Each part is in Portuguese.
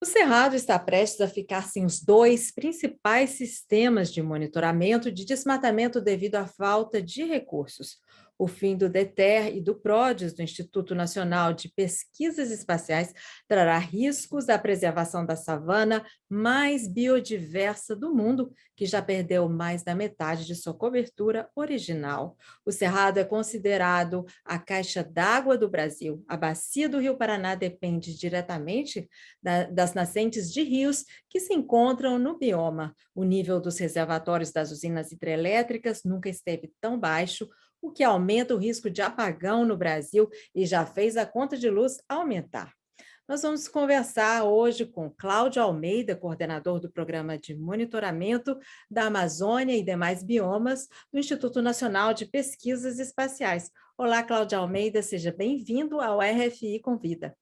O Cerrado está prestes a ficar sem os dois principais sistemas de monitoramento de desmatamento devido à falta de recursos. O fim do DETER e do PRODES, do Instituto Nacional de Pesquisas Espaciais, trará riscos à preservação da savana mais biodiversa do mundo, que já perdeu mais da metade de sua cobertura original. O Cerrado é considerado a caixa d'água do Brasil. A bacia do Rio Paraná depende diretamente das nascentes de rios que se encontram no bioma. O nível dos reservatórios das usinas hidrelétricas nunca esteve tão baixo, o que aumenta o risco de apagão no Brasil e já fez a conta de luz aumentar. Nós vamos conversar hoje com Cláudio Almeida, coordenador do Programa de Monitoramento da Amazônia e demais biomas do Instituto Nacional de Pesquisas Espaciais. Olá, Cláudio Almeida, seja bem-vindo ao RFI Convida.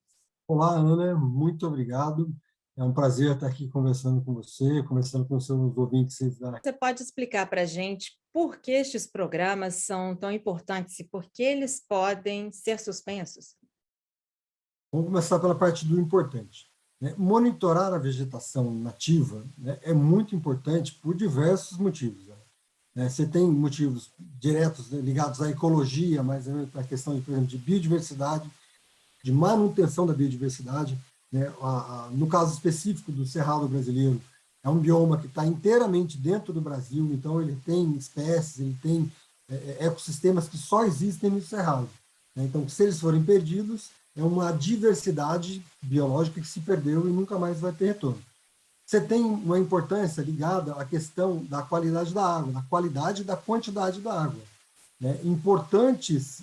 Olá, Ana, muito obrigado. É um prazer estar aqui conversando com você, conversando com os seus ouvintes. Você pode explicar para a gente por que estes programas são tão importantes e por que eles podem ser suspensos? Vamos começar pela parte do importante. Monitorar a vegetação nativa, é muito importante por diversos motivos. Você tem motivos diretos, ligados à ecologia, mas a questão, por exemplo, de biodiversidade, de manutenção da biodiversidade. No caso específico do Cerrado brasileiro, é um bioma que está inteiramente dentro do Brasil, então ele tem espécies, ele tem ecossistemas que só existem no Cerrado. Então, se eles forem perdidos, é uma diversidade biológica que se perdeu e nunca mais vai ter retorno. Você tem uma importância ligada à questão da qualidade da água, da qualidade e da quantidade da água. Importantes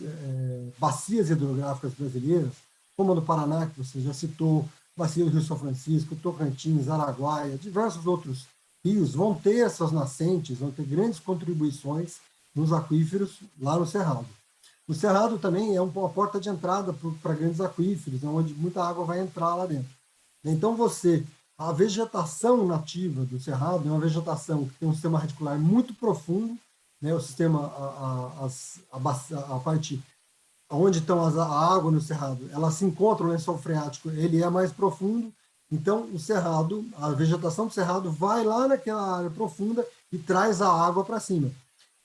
bacias hidrográficas brasileiras, como a do Paraná, que você já citou, bacia do Rio São Francisco, Tocantins, Araguaia, diversos outros rios vão ter essas nascentes, vão ter grandes contribuições nos aquíferos lá no Cerrado. O Cerrado também é uma porta de entrada para grandes aquíferos, onde muita água vai entrar lá dentro. Então, a vegetação nativa do Cerrado é uma vegetação que tem um sistema radicular muito profundo, o sistema, a parte onde estão a água no Cerrado, ela se encontra no lençol freático, ele é mais profundo, então o Cerrado, a vegetação do Cerrado vai lá naquela área profunda e traz a água para cima.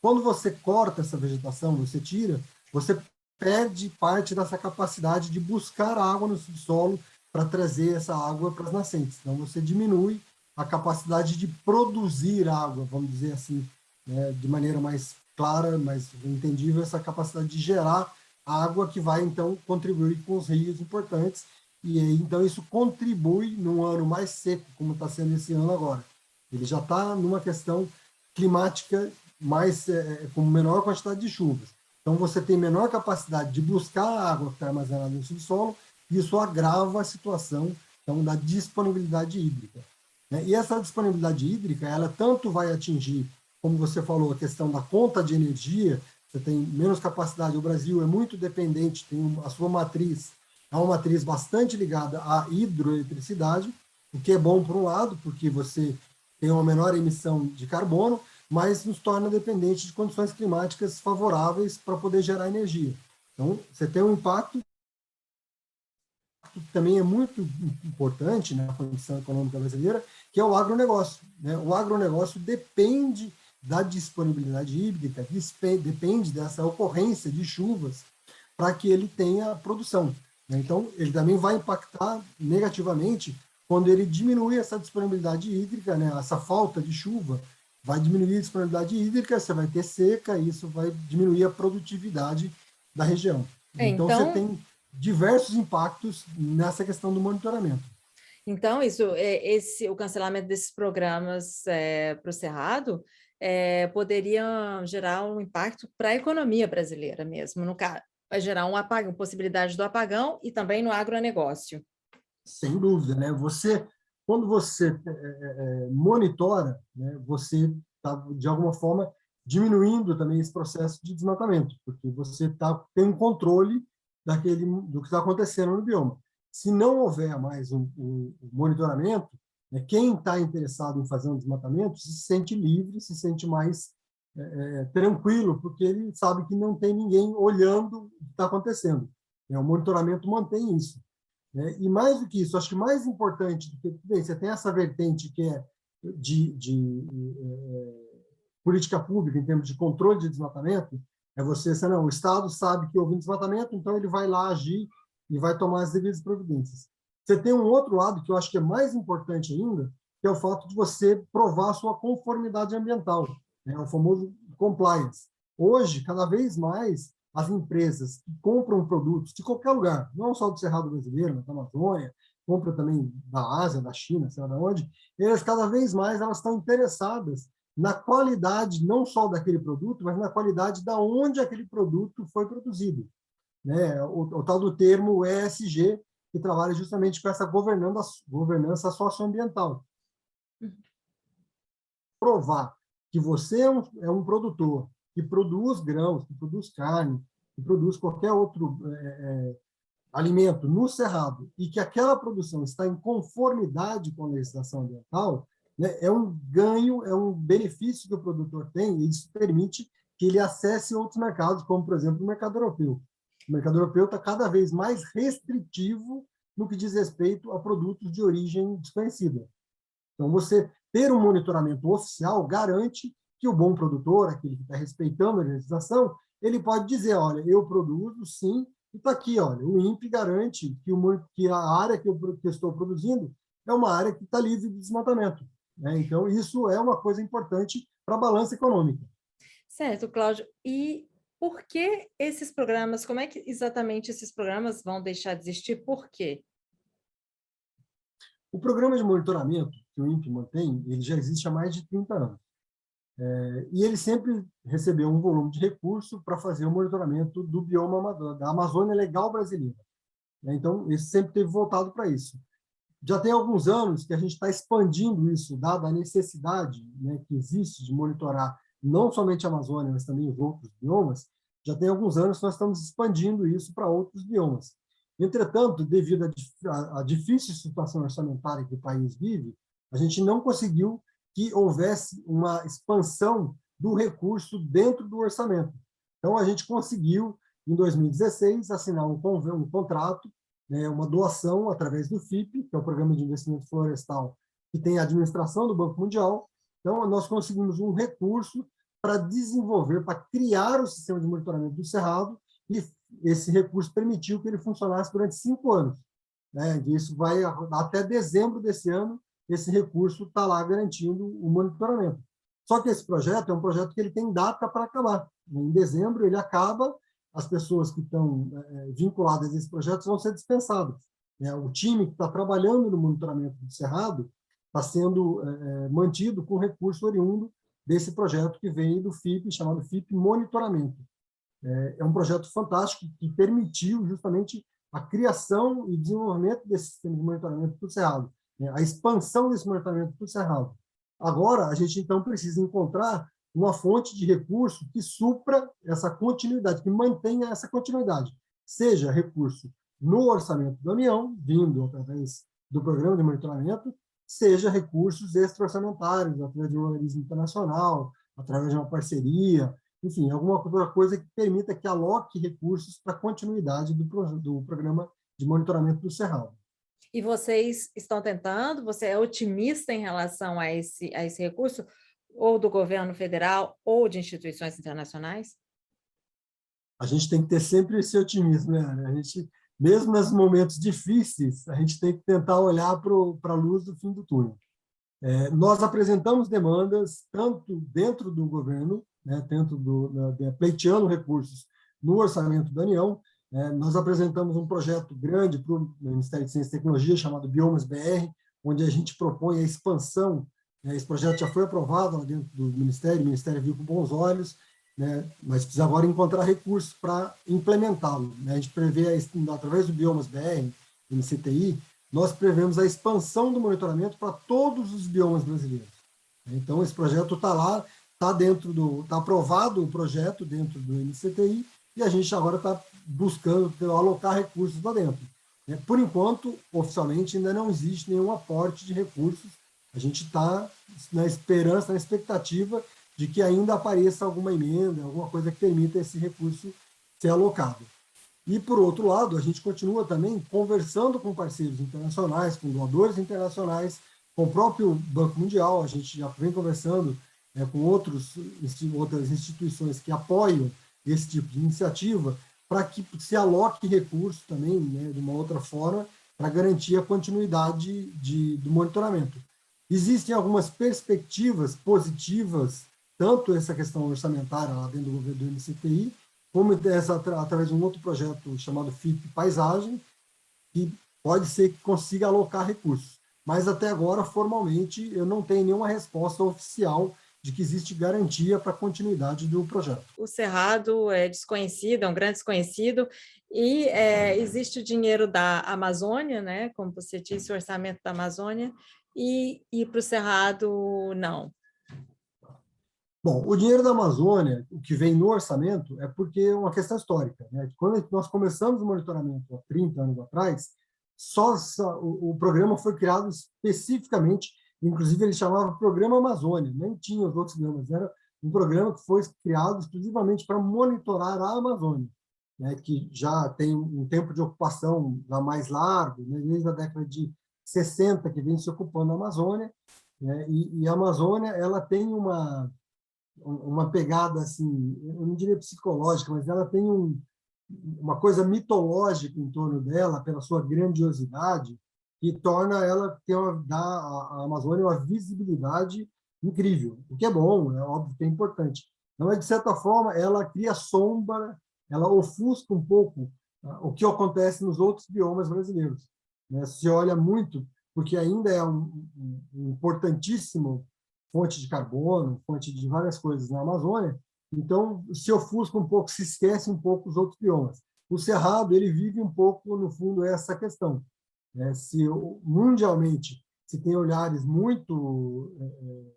Quando você corta essa vegetação, você tira, você perde parte dessa capacidade de buscar água no subsolo para trazer essa água para as nascentes. Então você diminui a capacidade de produzir água, vamos dizer assim, de maneira mais clara, mais entendível, essa capacidade de gerar água que vai, então, contribuir com os rios importantes, e então isso contribui num ano mais seco, como está sendo esse ano agora. Ele já está numa questão climática mais, com menor quantidade de chuvas. Então, você tem menor capacidade de buscar a água que está armazenada no subsolo, e isso agrava a situação, então, da disponibilidade hídrica. E essa disponibilidade hídrica, ela tanto vai atingir, como você falou, a questão da conta de energia. Você tem menos capacidade. O Brasil é muito dependente, tem a sua matriz, é uma matriz bastante ligada à hidroeletricidade, o que é bom por um lado, porque você tem uma menor emissão de carbono, mas nos torna dependente de condições climáticas favoráveis para poder gerar energia. Então, você tem um impacto que também é muito importante na condição econômica brasileira, que é o agronegócio. O agronegócio depende da disponibilidade hídrica, depende dessa ocorrência de chuvas para que ele tenha produção. Então, ele também vai impactar negativamente quando ele diminui essa disponibilidade hídrica, essa falta de chuva, vai diminuir a disponibilidade hídrica, você vai ter seca, e isso vai diminuir a produtividade da região. Então, você tem diversos impactos nessa questão do monitoramento. Então, o cancelamento desses programas para o Cerrado poderia gerar um impacto para a economia brasileira mesmo, no caso, vai gerar um apagão, possibilidade do apagão e também no agronegócio. Sem dúvida, quando você monitora, você está, de alguma forma, diminuindo também esse processo de desmatamento, porque você tem um controle do que está acontecendo no bioma. Se não houver mais um monitoramento, quem está interessado em fazer um desmatamento se sente livre, se sente mais tranquilo, porque ele sabe que não tem ninguém olhando o que está acontecendo. O monitoramento mantém isso. né? E mais do que isso, acho que mais importante do que bem, você tem essa vertente que é de política pública em termos de controle de desmatamento, é o Estado sabe que houve um desmatamento, então ele vai lá agir e vai tomar as devidas providências. Você tem um outro lado que eu acho que é mais importante ainda, que é o fato de você provar a sua conformidade ambiental, né? O famoso compliance. Hoje, cada vez mais, as empresas que compram produtos de qualquer lugar, não só do Cerrado brasileiro, mas da Amazônia, compram também da Ásia, da China, sei lá de onde, elas cada vez mais elas estão interessadas na qualidade não só daquele produto, mas na qualidade da onde aquele produto foi produzido, né? O tal do termo ESG, que trabalha justamente com essa governança socioambiental. Provar que você é um produtor que produz grãos, que produz carne, que produz qualquer outro alimento no Cerrado e que aquela produção está em conformidade com a legislação ambiental, né, é um ganho, é um benefício que o produtor tem e isso permite que ele acesse outros mercados, como, por exemplo, o mercado europeu. O mercado europeu está cada vez mais restritivo no que diz respeito a produtos de origem desconhecida. Então, você ter um monitoramento oficial garante que o bom produtor, aquele que está respeitando a legislação, ele pode dizer, olha, eu produzo, sim, e está aqui, olha, o INPE garante que a área que eu estou produzindo é uma área que está livre de desmatamento, né? Então, isso é uma coisa importante para a balança econômica. Certo, Cláudio. E por que esses programas, como é que exatamente esses programas vão deixar de existir? Por quê? O programa de monitoramento que o INPE mantém, ele já existe há mais de 30 anos. E ele sempre recebeu um volume de recurso para fazer o monitoramento do bioma da Amazônia Legal brasileira. Então, ele sempre teve voltado para isso. Já tem alguns anos que a gente está expandindo isso, dada a necessidade, né, que existe de monitorar não somente a Amazônia, mas também os outros biomas. Já tem alguns anos que nós estamos expandindo isso para outros biomas. Entretanto, devido à difícil situação orçamentária que o país vive, a gente não conseguiu que houvesse uma expansão do recurso dentro do orçamento. Então, a gente conseguiu, em 2016, assinar um contrato, né, uma doação através do FIP, que é o Programa de Investimento Florestal, que tem a administração do Banco Mundial. Então, nós conseguimos um recurso para desenvolver, para criar o sistema de monitoramento do Cerrado, e esse recurso permitiu que ele funcionasse durante 5 anos. Né? Isso vai até dezembro desse ano, esse recurso está lá garantindo o monitoramento. Só que esse projeto é um projeto que ele tem data para acabar. Em dezembro ele acaba, as pessoas que estão vinculadas a esse projeto vão ser dispensadas. O time que está trabalhando no monitoramento do Cerrado está sendo mantido com recurso oriundo desse projeto que vem do FIP, chamado FIP Monitoramento. É um projeto fantástico que permitiu justamente a criação e desenvolvimento desse sistema de monitoramento do Cerrado, a expansão desse monitoramento do Cerrado. Agora, a gente, então, precisa encontrar uma fonte de recurso que supra essa continuidade, que mantenha essa continuidade, seja recurso no orçamento da União, vindo através do programa de monitoramento, seja recursos extra-orçamentários, através de um organismo internacional, através de uma parceria, enfim, alguma outra coisa que permita que aloque recursos para a continuidade do programa de monitoramento do Cerrado. E vocês estão tentando? Você é otimista em relação a esse recurso, ou do governo federal, ou de instituições internacionais? A gente tem que ter sempre esse otimismo, né? A gente, mesmo nos momentos difíceis, a gente tem que tentar olhar para a luz do fim do túnel. Nós apresentamos demandas tanto dentro do governo, né, pleiteando recursos no orçamento da União. Nós apresentamos um projeto grande para o Ministério de Ciência e Tecnologia, chamado Biomas BR, onde a gente propõe a expansão. Esse projeto já foi aprovado lá dentro do Ministério, o Ministério viu com bons olhos, né, mas precisa agora encontrar recursos para implementá-lo. A gente prevê, através do Biomas BR, MCTI, nós prevemos a expansão do monitoramento para todos os biomas brasileiros. Então, esse projeto está lá, está aprovado o projeto dentro do MCTI, e a gente agora está buscando alocar recursos lá dentro. Por enquanto, oficialmente, ainda não existe nenhum aporte de recursos. A gente está na esperança, na expectativa de que ainda apareça alguma emenda, alguma coisa que permita esse recurso ser alocado. E, por outro lado, a gente continua também conversando com parceiros internacionais, com doadores internacionais, com o próprio Banco Mundial. A gente já vem conversando com outras instituições que apoiam esse tipo de iniciativa, para que se aloque recursos também, né, de uma outra forma, para garantir a continuidade do monitoramento. Existem algumas perspectivas positivas, tanto essa questão orçamentária lá dentro do governo do MCTI, como através de um outro projeto chamado FIP Paisagem, que pode ser que consiga alocar recursos. Mas até agora, formalmente, eu não tenho nenhuma resposta oficial de que existe garantia para a continuidade do projeto. O Cerrado é desconhecido, é um grande desconhecido, e existe o dinheiro da Amazônia, né? Como você disse, o orçamento da Amazônia, e para o Cerrado, não. Bom, o dinheiro da Amazônia, o que vem no orçamento, é porque é uma questão histórica, né? Quando nós começamos o monitoramento há 30 anos atrás, o programa foi criado especificamente, inclusive ele chamava Programa Amazônia, nem tinha os outros programas, era um programa que foi criado exclusivamente para monitorar a Amazônia, né? Que já tem um tempo de ocupação já mais largo, né? Desde a década de 60 que vem se ocupando a Amazônia, né? E a Amazônia ela tem uma pegada, assim, eu não diria psicológica, mas ela tem uma coisa mitológica em torno dela, pela sua grandiosidade, que torna ela, dá à Amazônia uma visibilidade incrível, o que é bom, é óbvio que é importante. Mas, de certa forma, ela cria sombra, ela ofusca um pouco o que acontece nos outros biomas brasileiros, né? Se olha muito, porque ainda é um importantíssimo fonte de carbono, fonte de várias coisas na Amazônia, então se ofusca um pouco, se esquece um pouco os outros biomas. O Cerrado, ele vive um pouco, no fundo, essa questão, né? Se mundialmente se tem olhares muito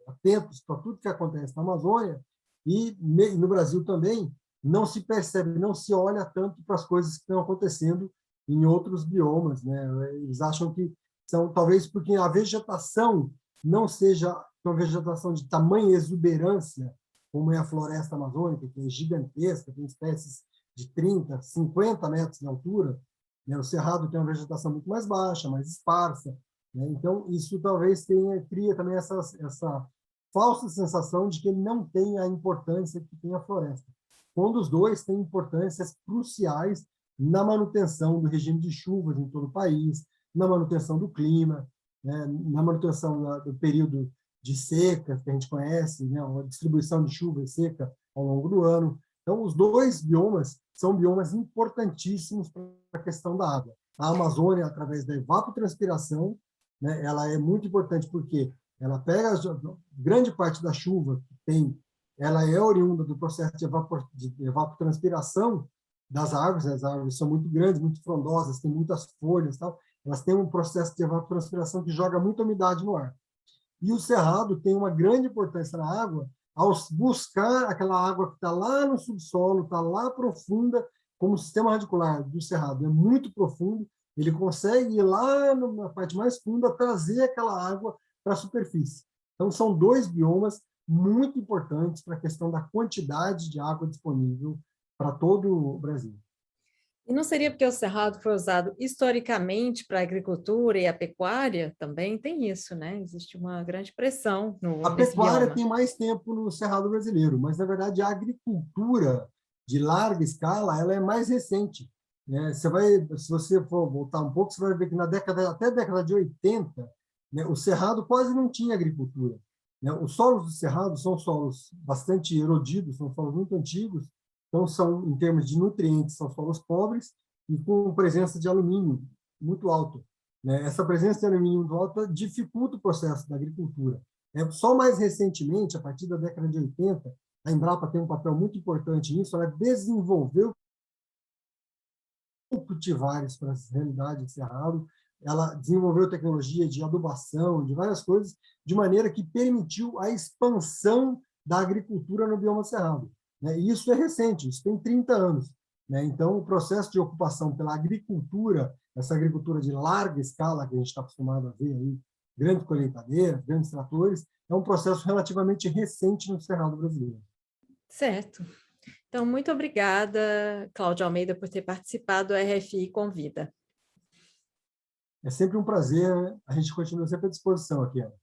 atentos para tudo que acontece na Amazônia, e no Brasil também, não se percebe, não se olha tanto para as coisas que estão acontecendo em outros biomas, né? Eles acham que são, talvez porque a vegetação não seja uma vegetação de tamanha exuberância, como é a floresta amazônica, que é gigantesca, tem espécies de 30, 50 metros de altura, né? O Cerrado tem uma vegetação muito mais baixa, mais esparsa, né? Então, isso talvez cria também essa falsa sensação de que ele não tem a importância que tem a floresta, quando os dois têm importâncias cruciais na manutenção do regime de chuvas em todo o país, na manutenção do clima, né? Na manutenção do período de seca, que a gente conhece, né? A distribuição de chuva e seca ao longo do ano. Então, os dois biomas são biomas importantíssimos para a questão da água. A Amazônia, através da evapotranspiração, né? Ela é muito importante porque ela pega grande parte da chuva que tem, ela é oriunda do processo de evapotranspiração das árvores. As árvores são muito grandes, muito frondosas, têm muitas folhas, tal. Elas têm um processo de evapotranspiração que joga muita umidade no ar. E o cerrado tem uma grande importância na água ao buscar aquela água que está lá no subsolo, está lá profunda, como o sistema radicular do cerrado é muito profundo, ele consegue ir lá na parte mais funda, trazer aquela água para a superfície. Então, são dois biomas muito importantes para a questão da quantidade de água disponível para todo o Brasil. E não seria porque o cerrado foi usado historicamente para a agricultura e a pecuária? Também tem isso, né? Existe uma grande pressão A nesse pecuária bioma. tem mais tempo no Cerrado brasileiro, mas, na verdade, a agricultura de larga escala ela é mais recente, né? Se você for voltar um pouco, você vai ver que até a década de 80, né, o Cerrado quase não tinha agricultura, né? Os solos do Cerrado são solos bastante erodidos, são solos muito antigos, então são, em termos de nutrientes, são solos pobres e com presença de alumínio muito alto, né? Essa presença de alumínio muito alta dificulta o processo da agricultura. Só mais recentemente, a partir da década de 80, a Embrapa tem um papel muito importante nisso, ela desenvolveu cultivares para as realidades do Cerrado, ela desenvolveu tecnologia de adubação, de várias coisas, de maneira que permitiu a expansão da agricultura no bioma Cerrado, né? E isso é recente, isso tem 30 anos, né? Então, o processo de ocupação pela agricultura, essa agricultura de larga escala que a gente está acostumado a ver aí, grandes colheitadeiras, grandes tratores, é um processo relativamente recente no Cerrado brasileiro. Certo. Então, Então, muito obrigada, Cláudia Almeida, por ter participado do RFI Convida. É sempre um prazer, a gente continua sempre à disposição aqui, Ana.